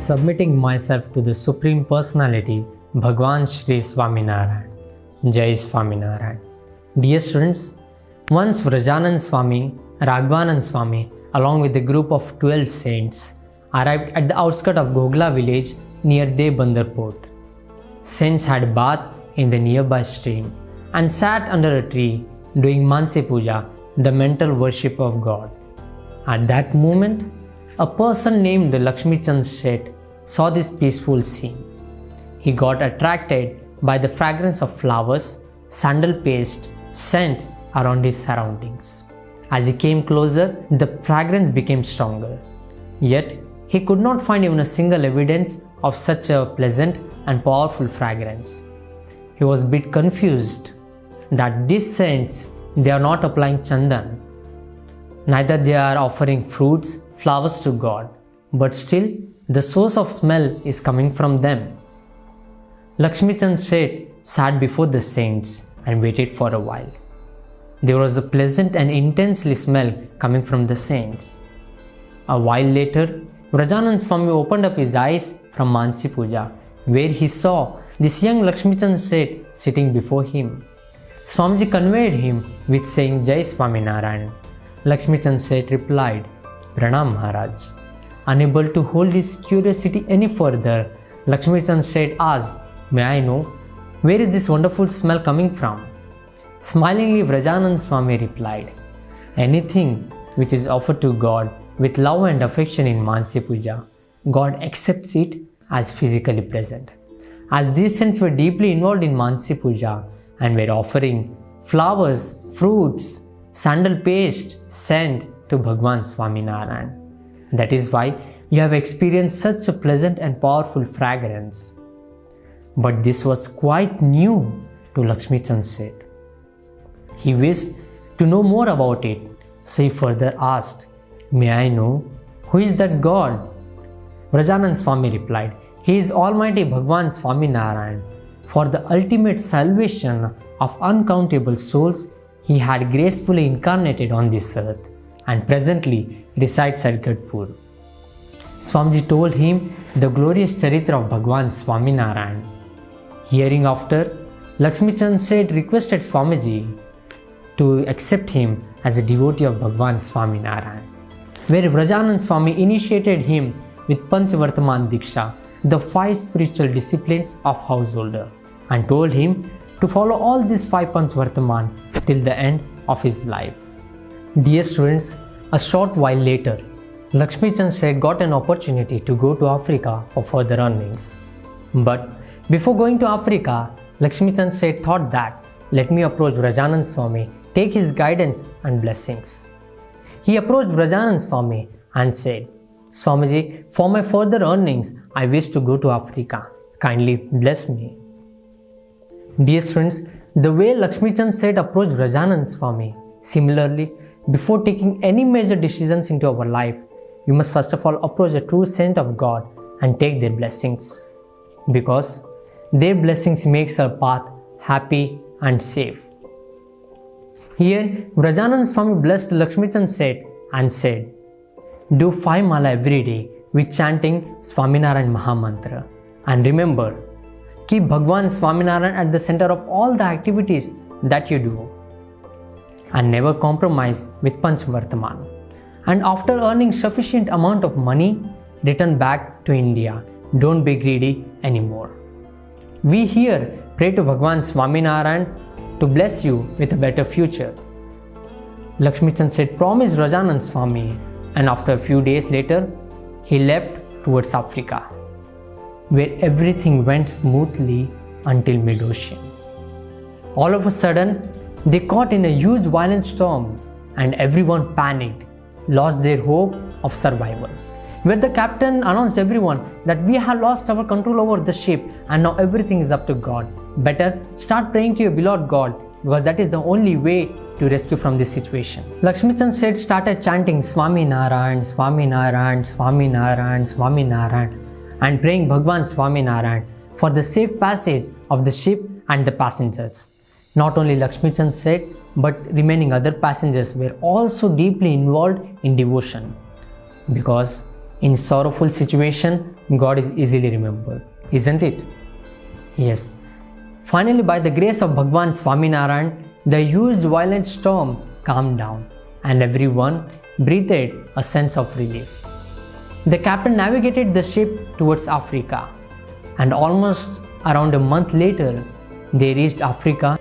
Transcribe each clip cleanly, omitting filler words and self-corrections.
submitting myself to the Supreme Personality, Bhagwan Shri Swaminarayan. Jai Swaminarayan. Dear students, once Vrajanand Swami, Raghavanand Swami, along with a group of 12 saints, arrived at the outskirts of Gogla village near Debandar port. Saints had a bath in the nearby stream and sat under a tree doing Mansi Puja, the mental worship of God. At that moment, a person named Lakshmichand Seth saw this peaceful scene. He got attracted by the fragrance of flowers, sandal paste, scent around his surroundings. As he came closer, the fragrance became stronger. Yet, he could not find even a single evidence of such a pleasant and powerful fragrance. He was a bit confused that these saints, they are not applying chandan. Neither they are offering fruits, flowers to God, but still the source of smell is coming from them. Lakshmichand Seth sat before the saints and waited for a while. There was a pleasant and intensely smell coming from the saints. A while later, Vrajanand Swami opened up his eyes from Mansi Puja, where he saw this young Lakshmichand Seth sitting before him. Swamiji conveyed him with saying Jai Swaminarayan. Lakshmichand Seth replied, Pranam Maharaj. Unable to hold his curiosity any further, Lakshmichand Seth asked, May I know, where is this wonderful smell coming from? Smilingly, Vrajanand Swami replied, Anything which is offered to God with love and affection in Mansi Puja, God accepts it as physically present. As these saints were deeply involved in Mansi Puja and were offering flowers, fruits, sandal paste, scent to Bhagwan Swaminarayan. That is why you have experienced such a pleasant and powerful fragrance. But this was quite new to Lakshmichand Seth. He wished to know more about it, so he further asked, May I know who is that God? Vrajanand Swami replied, He is Almighty Bhagwan Swaminarayan. For the ultimate salvation of uncountable souls, He had gracefully incarnated on this earth and presently resides at Gadpur. Swamiji told him the glorious charitra of Bhagwan Swaminarayan. Hearing after, Lakshmichand Seth requested Swamiji to accept him as a devotee of Bhagwan Swaminarayan, where Vrajanand Swami initiated him with Panch Vartaman Diksha, the 5 spiritual disciplines of householder, and told him to follow all these 5 Panch Vartaman till the end of his life. Dear students, a short while later, Lakshmichand Seth got an opportunity to go to Africa for further earnings. But before going to Africa, Lakshmichand Seth thought that, let me approach Vrajanand Swami, take his guidance and blessings. He approached Vrajanand Swami and said, Swamiji, for my further earnings, I wish to go to Africa. Kindly bless me. Dear students, the way Lakshmichand Seth approached Vrajanand Swami, similarly, before taking any major decisions into our life, we must first of all approach a true saint of God and take their blessings, because their blessings makes our path happy and safe. Here, Vrajanand Swami blessed Lakshmichand Seth and said, Do 5 mala every day with chanting Swaminarayan Mahamantra, and remember, keep Bhagwan Swaminarayan at the center of all the activities that you do, and never compromise with Panch Vartaman. And after earning sufficient amount of money, return back to India. Don't be greedy anymore. We here pray to Bhagwan Swaminarayan to bless you with a better future. Lakshmichand Seth promised Vrajanand Swami, and after a few days later, he left towards Africa, where everything went smoothly until mid-ocean. All of a sudden, they caught in a huge violent storm and everyone panicked, lost their hope of survival. Where the captain announced everyone that we have lost our control over the ship and now everything is up to God. Better start praying to your beloved God, because that is the only way to rescue from this situation. Lakshmichand Seth started chanting Swaminarayan, Swaminarayan, Swaminarayan, Swaminarayan and praying Bhagwan Swaminarayan for the safe passage of the ship and the passengers. Not only Lakshmichand Seth, but remaining other passengers were also deeply involved in devotion, because in sorrowful situation, God is easily remembered, isn't it? Yes. Finally, by the grace of Bhagwan Swaminarayan, the huge violent storm calmed down and everyone breathed a sense of relief. The captain navigated the ship towards Africa, and almost around a month later, they reached Africa.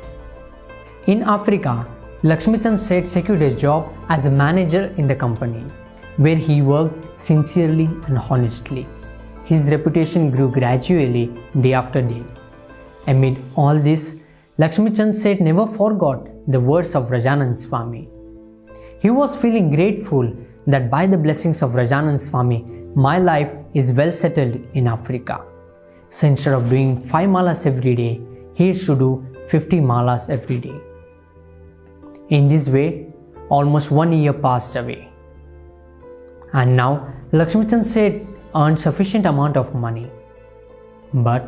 In Africa, Lakshmichand Seth secured a job as a manager in the company, where he worked sincerely and honestly. His reputation grew gradually day after day. Amid all this, Lakshmichand Seth never forgot the words of Vrajanand Swami. He was feeling grateful that by the blessings of Vrajanand Swami, my life is well settled in Africa. So instead of doing 5 malas every day, he should do 50 malas every day. In this way, almost 1 year passed away. And now, Lakshmichand Seth earned sufficient amount of money. But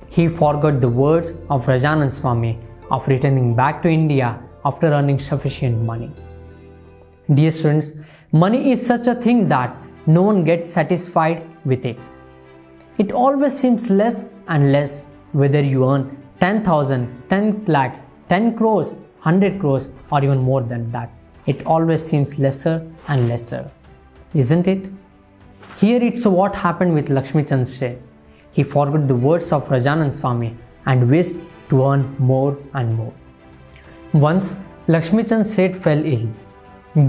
he forgot the words of Vrajanand Swami of returning back to India after earning sufficient money. Dear students, money is such a thing that no one gets satisfied with it. It always seems less and less whether you earn 10,000, 10 lakhs, 10 crores, 100 crores or even more than that. It always seems lesser and lesser, isn't it? Here it's what happened with Lakshmichand Seth. He forgot the words of Vrajanand Swami and wished to earn more and more. Once, Lakshmichand Seth fell ill.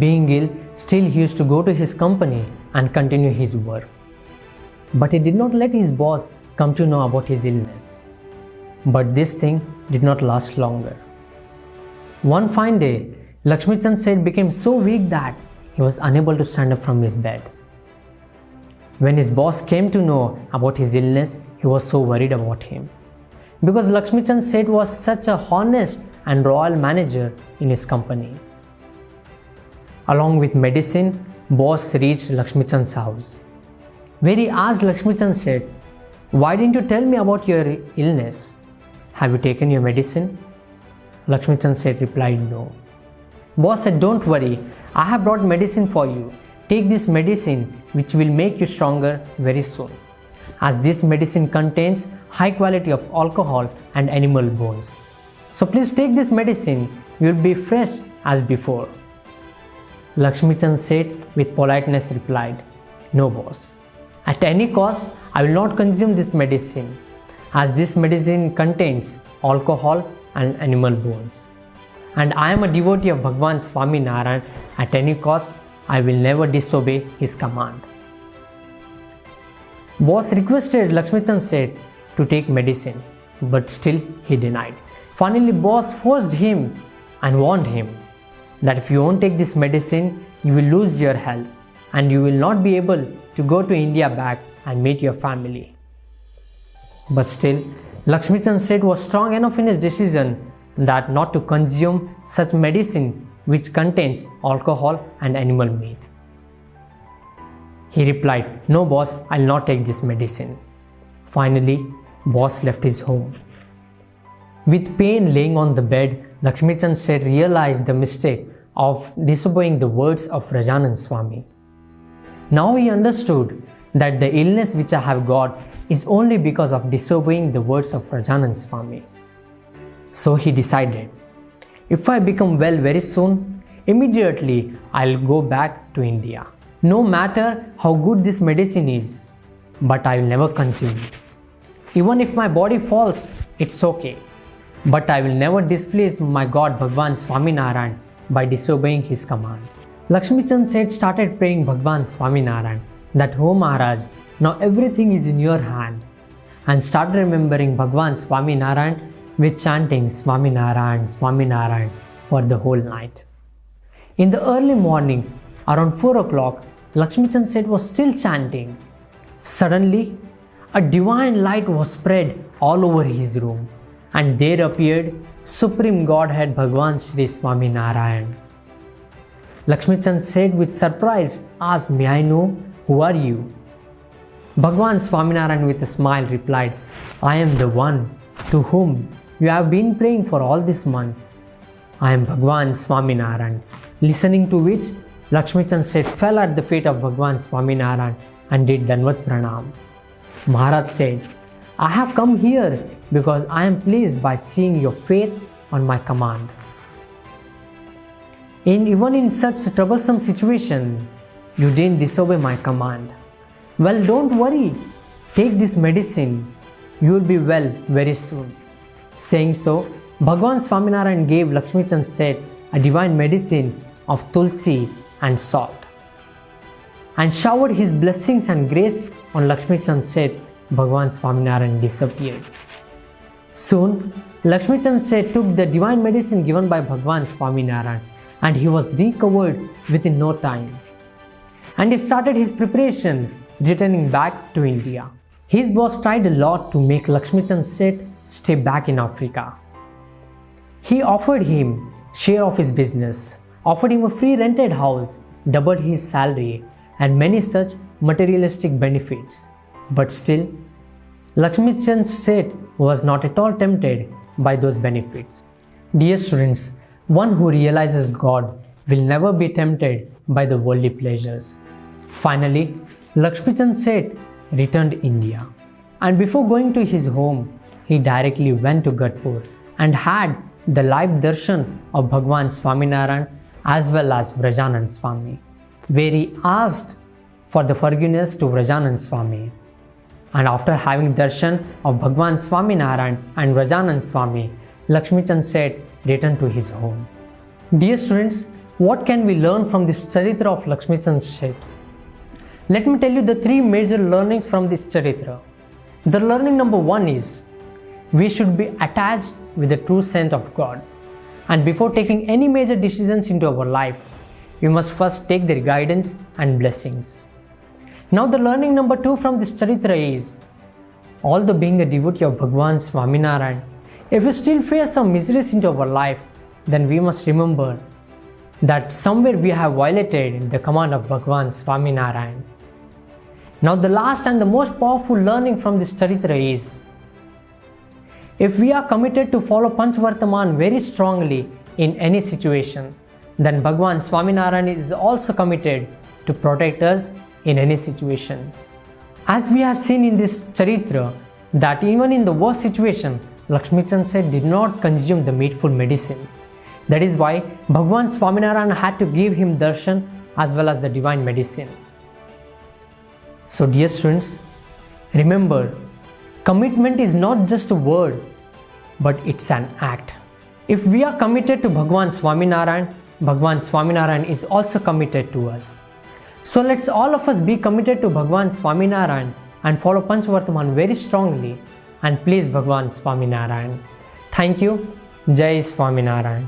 Being ill, still he used to go to his company and continue his work. But he did not let his boss come to know about his illness. But this thing did not last longer. One fine day, Lakshmichand Seth became so weak that he was unable to stand up from his bed. When his boss came to know about his illness, he was so worried about him. Because Lakshmichand Seth was such a honest and royal manager in his company. Along with medicine, boss reached Lakshmichand's house, where he asked Lakshmichand Seth, "Why didn't you tell me about your illness? Have you taken your medicine?" Lakshmichand Seth replied, "No." Boss said, "Don't worry, I have brought medicine for you. Take this medicine which will make you stronger very soon, as this medicine contains high quality of alcohol and animal bones. So please take this medicine, you will be fresh as before." Lakshmichand Seth with politeness replied, "No boss, at any cost I will not consume this medicine, as this medicine contains alcohol and animal bones. And I am a devotee of Bhagwan Swaminarayan. At any cost I will never disobey his command." Boss requested Lakshmichand Seth to take medicine, but still he denied. Finally, boss forced him and warned him that if you won't take this medicine, you will lose your health and you will not be able to go to India back and meet your family. But still, Lakshmichand Seth was strong enough in his decision that not to consume such medicine which contains alcohol and animal meat. He replied, "No boss, I'll not take this medicine." Finally, boss left his home. With pain laying on the bed, Lakshmichand Seth realized the mistake of disobeying the words of Vrajanand Swami. Now he understood that the illness which I have got is only because of disobeying the words of Vrajanand Swami. So he decided, if I become well very soon, immediately I'll go back to India. No matter how good this medicine is, but I will never consume it. Even if my body falls, it's okay. But I will never displease my God Bhagwan Swaminarayan by disobeying his command. Lakshmichand Seth started praying Bhagwan Swaminarayan that, "Oh Maharaj, now everything is in your hand," and started remembering Bhagwan Swaminarayan with chanting Swaminarayan, Swaminarayan for the whole night. In the early morning, around 4 o'clock, Lakshmichand Seth was still chanting. Suddenly, a divine light was spread all over his room, and there appeared Supreme Godhead Bhagwan Shri Swaminarayan. Lakshmichand Seth with surprise asked, "May I know who are you?" Bhagwan Swaminarayan with a smile replied, "I am the one to whom you have been praying for all these months. I am Bhagwan Swaminarayan." Listening to which, Lakshmichand Seth fell at the feet of Bhagwan Swaminarayan and did Danvat Pranam. Maharaj said, I have come here because I am pleased by seeing your faith on my command. Even in such troublesome situation, you didn't disobey my command. Well, don't worry. Take this medicine. You will be well very soon. Saying so, Bhagwan Swaminarayan gave Lakshmichand Seth a divine medicine of tulsi and salt, and showered his blessings and grace on Lakshmichand Seth. Bhagwan Swaminarayan disappeared. Soon, Lakshmichand Seth took the divine medicine given by Bhagwan Swaminarayan, and he was recovered within no time. And he started his preparation, returning back to India. His boss tried a lot to make Lakshmichand Seth stay back in Africa. He offered him share of his business, offered him a free rented house, doubled his salary, and many such materialistic benefits. But still, Lakshmichand Seth was not at all tempted by those benefits. Dear students, one who realizes God will never be tempted by the worldly pleasures. Finally, Lakshmichand Seth returned to India, and before going to his home, he directly went to Gadpur and had the live darshan of Bhagwan Swaminarayan as well as Vrajanand Swami, where he asked for the forgiveness to Vrajanand Swami. And after having darshan of Bhagwan Swaminarayan and Vrajanand Swami, Lakshmichand Seth returned to his home. Dear students, what can we learn from this charitra of Lakshmichand Seth? Let me tell you the three major learnings from this charitra. The learning number one is, we should be attached with the true scent of God. And before taking any major decisions into our life, we must first take their guidance and blessings. Now the learning number two from this charitra is, although being a devotee of Bhagwan Swaminarayan, if we still face some miseries into our life, then we must remember that somewhere we have violated the command of Bhagwan Swaminarayan. Now the last and the most powerful learning from this charitra is, if we are committed to follow Panch Vartaman very strongly in any situation, then Bhagwan Swaminarayan is also committed to protect us in any situation. As we have seen in this charitra, that even in the worst situation, Lakshmichand Seth did not consume the needful medicine. That is why Bhagwan Swaminarayan had to give him darshan as well as the divine medicine. So dear students, remember, commitment is not just a word, but it's an act. If we are committed to Bhagwan Swaminarayan, Bhagwan Swaminarayan is also committed to us. So let's all of us be committed to Bhagwan Swaminarayan and follow Panch Vartaman very strongly and please Bhagwan Swaminarayan. Thank you. Jai Swaminarayan.